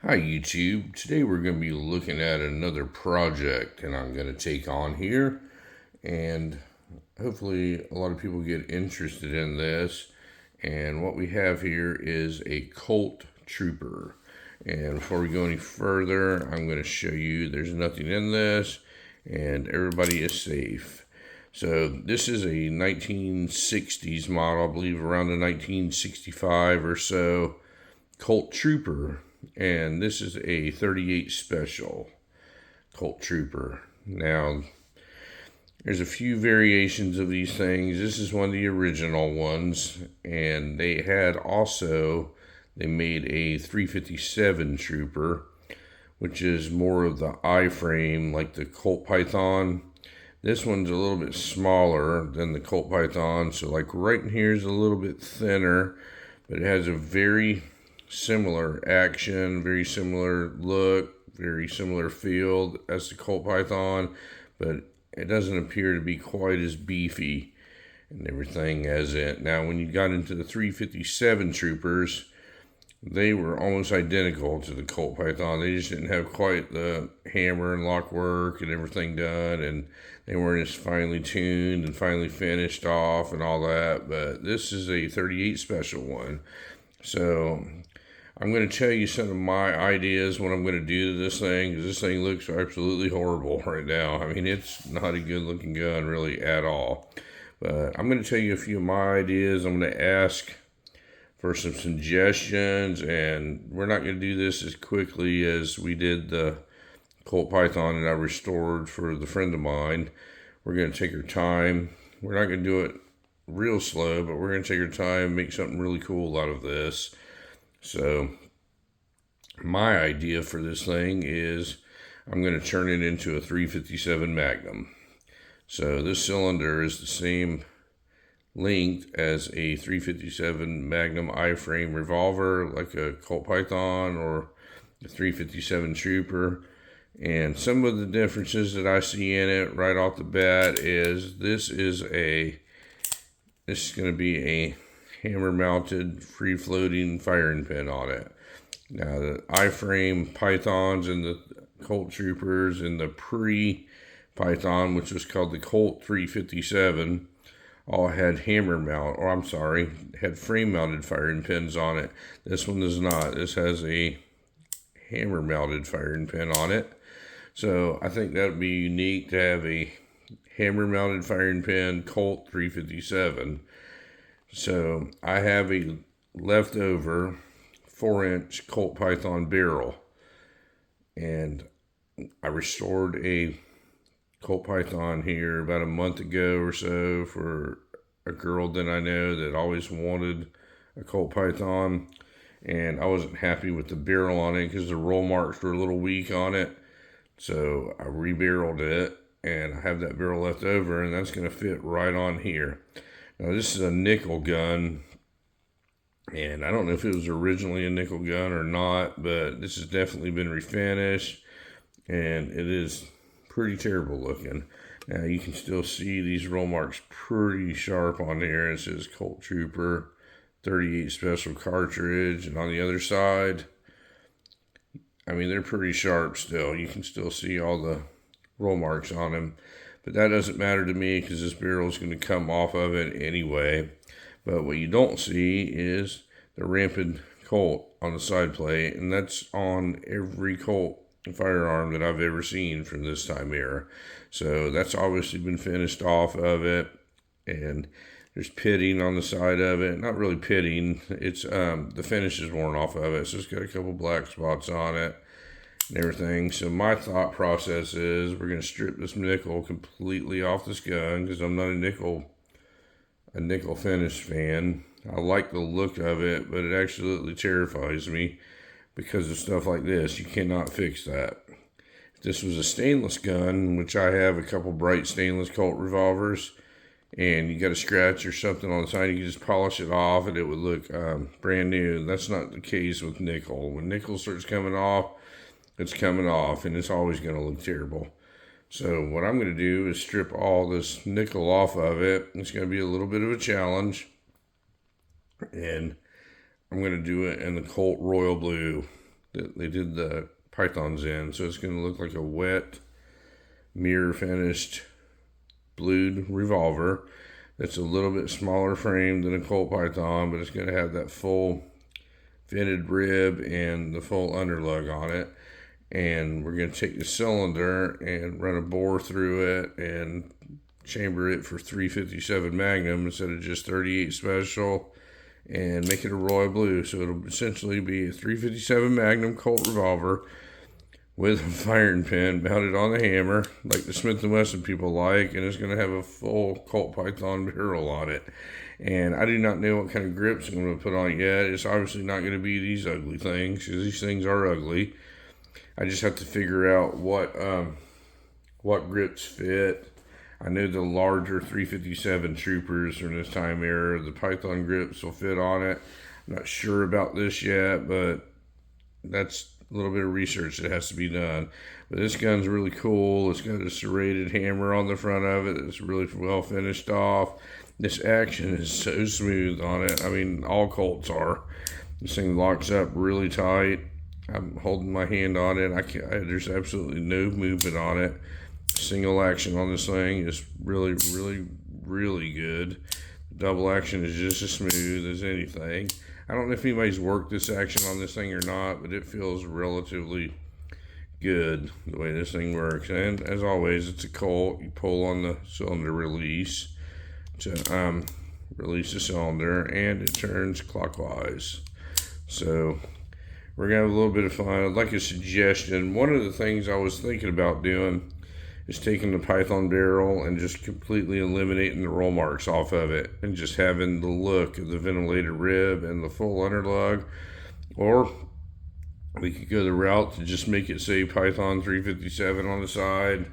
Hi YouTube. Today we're going to be looking at another project and I'm going to take on here, and hopefully a lot of people get interested in this. And what we have here is a Colt Trooper. And before we go any further, I'm going to show you there's nothing in this and everybody is safe. So this is a 1960s model, I believe around the 1965 or so, Colt Trooper, and this is a 38 Special Colt Trooper. Now, there's a few variations of these things. This is one of the original ones, and they made a 357 Trooper, which is more of the I-frame like the Colt Python. This one's a little bit smaller than the Colt Python, so like right in here is a little bit thinner, but it has a very similar action, very similar look, very similar feel as the Colt Python, but it doesn't appear to be quite as beefy and everything as it. Now, when you got into the 357 Troopers, they were almost identical to the Colt Python. They just didn't have quite the hammer and lock work and everything done, and they weren't as finely tuned and finely finished off and all that. But this is a 38 Special one. So I'm going to tell you some of my ideas, what I'm going to do to this thing, because this thing looks absolutely horrible right now. I mean, it's not a good looking gun really at all. But I'm going to tell you a few of my ideas. I'm going to ask for some suggestions, and we're not going to do this as quickly as we did the Colt Python that I restored for the friend of mine. We're going to take our time. We're not going to do it real slow, but we're going to take our time and make something really cool out of this. So my idea for this thing is I'm going to turn it into a 357 Magnum. So this cylinder is the same length as a 357 Magnum I-frame revolver, like a Colt Python or a 357 Trooper. And some of the differences that I see in it right off the bat is this is going to be a hammer mounted free floating firing pin on it. Now the I-frame Pythons and the Colt Troopers and the pre-Python, which was called the Colt 357, all had had frame mounted firing pins on it. This one does not. This has a hammer mounted firing pin on it. So I think that would be unique to have a hammer mounted firing pin Colt 357. So I have a leftover 4-inch Colt Python barrel, and I restored a Colt Python here about a month ago or so for a girl that I know that always wanted a Colt Python, and I wasn't happy with the barrel on it because the roll marks were a little weak on it. So I rebarreled it, and I have that barrel left over, and that's going to fit right on here. Now, this is a nickel gun, and I don't know if it was originally a nickel gun or not, but this has definitely been refinished, and it is pretty terrible looking. Now, you can still see these roll marks pretty sharp on here. It says Colt Trooper 38 Special cartridge, and on the other side, I mean, they're pretty sharp still. You can still see all the roll marks on them. But that doesn't matter to me because this barrel is going to come off of it anyway. But what you don't see is the rampant Colt on the side plate. And that's on every Colt firearm that I've ever seen from this time era. So that's obviously been finished off of it. And there's pitting on the side of it. Not really pitting. It's the finish is worn off of it. So it's got a couple black spots on it and everything. So my thought process is we're going to strip this nickel completely off this gun because I'm not a nickel finish fan. I like the look of it, but it absolutely terrifies me because of stuff like this. You cannot fix that. If this was a stainless gun, which I have a couple bright stainless Colt revolvers, and you got a scratch or something on the side, you can just polish it off and it would look brand new. That's not the case with nickel. When nickel starts coming off, it's coming off, and it's always going to look terrible. So what I'm going to do is strip all this nickel off of it. It's going to be a little bit of a challenge, and I'm going to do it in the Colt Royal Blue that they did the Pythons in. So it's going to look like a wet, mirror finished blued revolver. That's a little bit smaller frame than a Colt Python, but it's going to have that full vented rib and the full underlug on it. And we're going to take the cylinder and run a bore through it and chamber it for 357 Magnum instead of just 38 Special, and make it a royal blue. So it'll essentially be a 357 Magnum Colt revolver with a firing pin mounted on the hammer like the Smith & Wesson people like, and it's going to have a full Colt Python barrel on it. And I do not know what kind of grips I'm going to put on it yet. It's obviously not going to be these ugly things, because these things are ugly. I just have to figure out what grips fit. I know the larger 357 Troopers from this time era, the Python grips will fit on it. I'm not sure about this yet, but that's a little bit of research that has to be done. But this gun's really cool. It's got a serrated hammer on the front of it. It's really well finished off. This action is so smooth on it. I mean, all Colts are. This thing locks up really tight. I'm holding my hand on it. There's absolutely no movement on it. Single action on this thing is really, really, really good. Double action is just as smooth as anything. I don't know if anybody's worked this action on this thing or not, but it feels relatively good the way this thing works. And as always, it's a Colt. You pull on the cylinder release to release the cylinder, and it turns clockwise. So we're gonna have a little bit of fun. I'd like a suggestion. One of the things I was thinking about doing is taking the Python barrel and just completely eliminating the roll marks off of it, and just having the look of the ventilated rib and the full underlug. Or we could go the route to just make it say Python 357 on the side.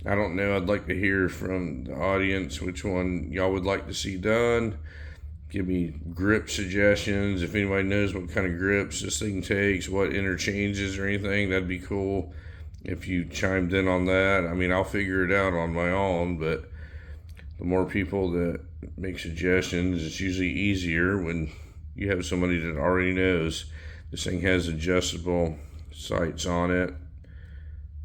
I don't know. I'd like to hear from the audience which one y'all would like to see done. Give me grip suggestions. If anybody knows what kind of grips this thing takes, what interchanges or anything, that'd be cool if you chimed in on that. I mean, I'll figure it out on my own, but the more people that make suggestions, it's usually easier when you have somebody that already knows. This thing has adjustable sights on it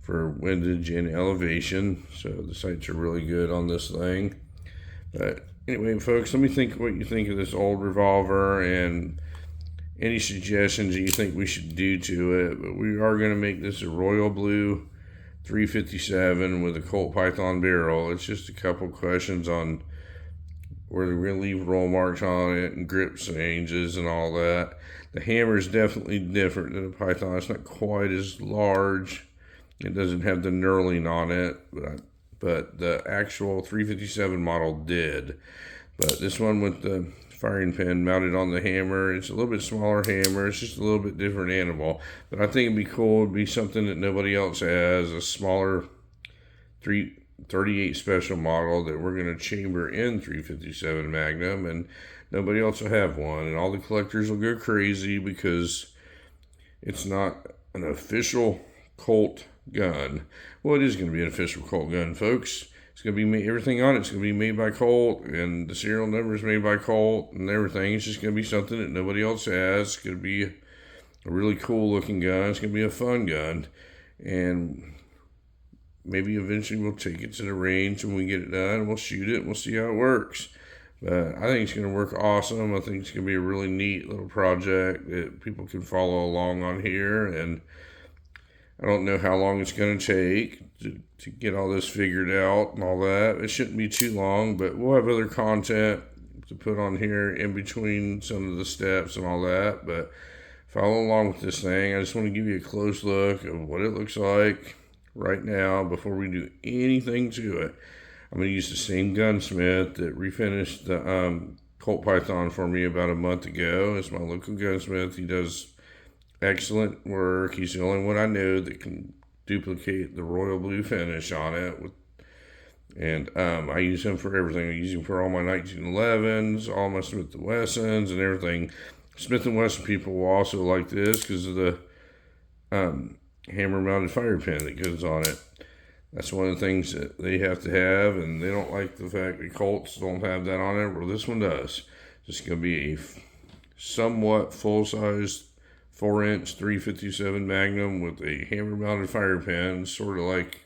for windage and elevation, so the sights are really good on this thing. But anyway, folks, let me think what you think of this old revolver and any suggestions that you think we should do to it. But we are going to make this a royal blue 357 with a Colt Python barrel. It's just a couple questions on where we're going to leave roll marks on it and grip changes and all that. The hammer is definitely different than a Python. It's not quite as large. It doesn't have the knurling on it, but the actual 357 model did. But this one with the firing pin mounted on the hammer, it's a little bit smaller hammer. It's just a little bit different animal. But I think it'd be cool. It'd be something that nobody else has, a smaller 38 Special model that we're going to chamber in 357 Magnum, and nobody else will have one. And all the collectors will go crazy because it's not an official Colt gun. Well, it is going to be an official Colt gun, folks. It's going to be made, everything on it's going to be made by Colt, and the serial number is made by Colt and everything. It's just going to be something that nobody else has. It's going to be a really cool looking gun. It's going to be a fun gun, and maybe eventually we'll take it to the range and we get it done and we'll shoot it and we'll see how it works. But I think it's going to work awesome. I think it's going to be a really neat little project that people can follow along on here, and I don't know how long it's going to take to get all this figured out and all that. It shouldn't be too long, but we'll have other content to put on here in between some of the steps and all that. But follow along with this thing. I just want to give you a close look of what it looks like right now before we do anything to it. I'm going to use the same gunsmith that refinished the Colt Python for me about a month ago. It's my local gunsmith. He does excellent work. He's the only one I know that can duplicate the royal blue finish on it. And I use him for everything. I use him for all my 1911s, all my Smith & Wessons and everything. Smith & Wesson people will also like this because of the hammer-mounted fire pin that goes on it. That's one of the things that they have to have, and they don't like the fact that Colts don't have that on it. Well, this one does. It's going to be a somewhat full 4-inch 357 Magnum with a hammer mounted fire pin, sort of like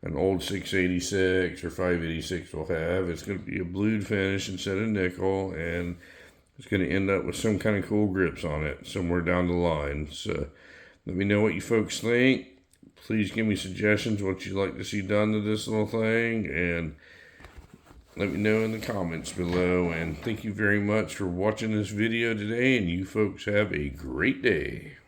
an old 686 or 586 will have. It's going to be a blued finish instead of nickel, and it's going to end up with some kind of cool grips on it somewhere down the line. So let me know what you folks think. Please give me suggestions what you'd like to see done to this little thing, and let me know in the comments below. And thank you very much for watching this video today, and you folks have a great day.